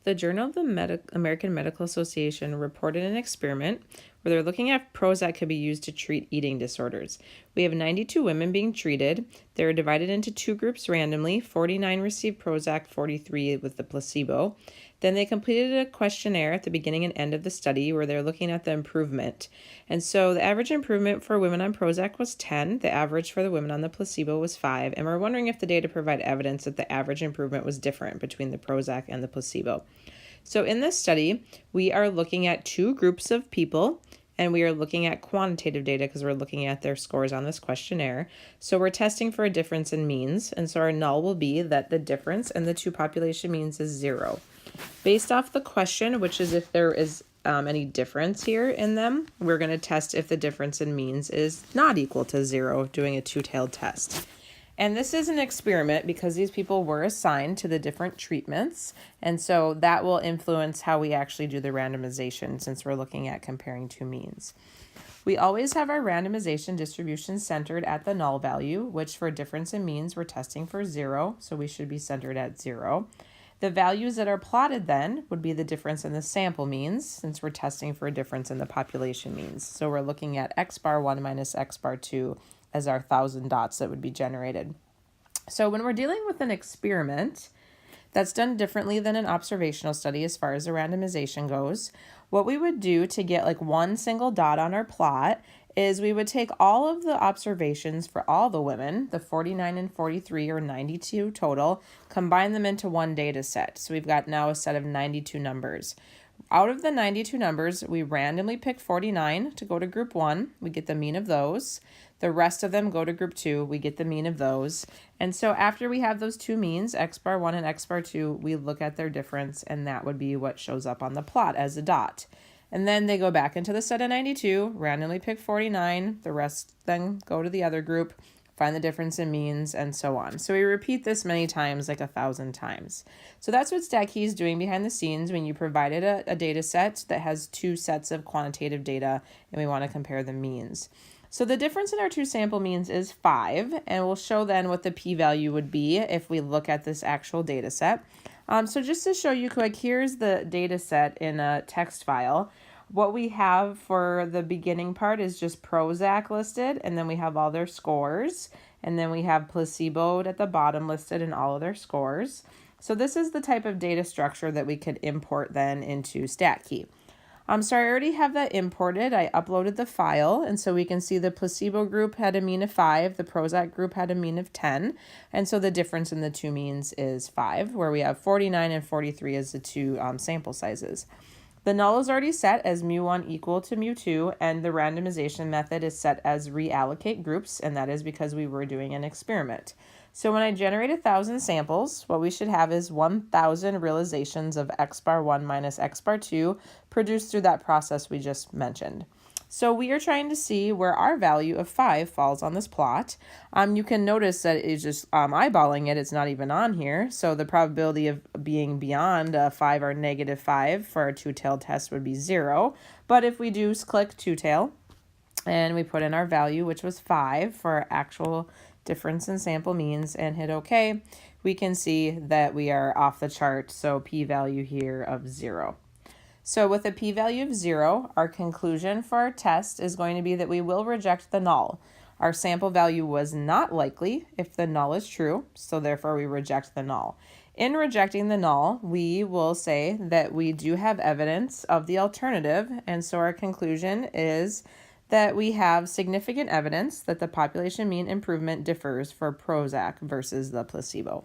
the Journal of the American Medical Association reported an experiment where they're looking at if Prozac could be used to treat eating disorders. We have 92 women being treated. They're divided into two groups randomly. 49 received Prozac, 43 with the placebo. Then they completed a questionnaire at the beginning and end of the study where they're looking at the improvement. And so the average improvement for women on Prozac was 10. The average for the women on the placebo was 5. And we're wondering if the data provide evidence that the average improvement was different between the Prozac and the placebo. So in this study, we are looking at two groups of people, and we are looking at quantitative data because we're looking at their scores on this questionnaire. So we're testing for a difference in means, and so our null will be that the difference in the two population means is 0. Based off the question, which is if there is any difference here in them, we're going to test if the difference in means is not equal to 0, doing a two-tailed test. And this is an experiment because these people were assigned to the different treatments, and so that will influence how we actually do the randomization since we're looking at comparing two means. We always have our randomization distribution centered at the null value, which for difference in means we're testing for 0, so we should be centered at 0. The values that are plotted then would be the difference in the sample means, since we're testing for a difference in the population means. So we're looking at x bar 1 minus x bar 2 as our 1,000 dots that would be generated. So when we're dealing with an experiment that's done differently than an observational study as far as the randomization goes, what we would do to get like one single dot on our plot is we would take all of the observations for all the women, the 49 and 43 or 92 total, combine them into one data set. So we've got now a set of 92 numbers. Out of the 92 numbers, we randomly pick 49 to go to group 1. We get the mean of those. The rest of them go to group 2. We get the mean of those. And so after we have those two means, x bar 1 and x bar 2, we look at their difference, and that would be what shows up on the plot as a dot. And then they go back into the set of 92, randomly pick 49. The rest then go to the other group, find the difference in means, and so on. So we repeat this many times, like 1,000 times. So that's what StatKey is doing behind the scenes when you provided a data set that has two sets of quantitative data, and we want to compare the means. So the difference in our two sample means is 5, and we'll show then what the p-value would be if we look at this actual data set. So just to show you quick, here's the data set in a text file. What we have for the beginning part is just Prozac listed, and then we have all their scores, and then we have placebo at the bottom listed and all of their scores. So this is the type of data structure that we could import then into StatKey. So I already have that imported. I uploaded the file, and so we can see the placebo group had a mean of 5, the Prozac group had a mean of 10, and so the difference in the two means is 5, where we have 49 and 43 as the two sample sizes. The null is already set as mu1 equal to mu2, and the randomization method is set as reallocate groups, and that is because we were doing an experiment. So when I generate 1,000 samples, what we should have is 1,000 realizations of x bar 1 minus x bar 2 produced through that process we just mentioned. So we are trying to see where our value of 5 falls on this plot. You can notice that it's just eyeballing it, it's not even on here. So the probability of being beyond 5 or negative 5 for our two-tailed test would be 0. But if we do click two-tail and we put in our value, which was 5 for our actual difference in sample means, and hit OK, we can see that we are off the chart, so p-value here of 0. So with a p-value of 0, our conclusion for our test is going to be that we will reject the null. Our sample value was not likely if the null is true, so therefore we reject the null. In rejecting the null, we will say that we do have evidence of the alternative, and so our conclusion is that we have significant evidence that the population mean improvement differs for Prozac versus the placebo.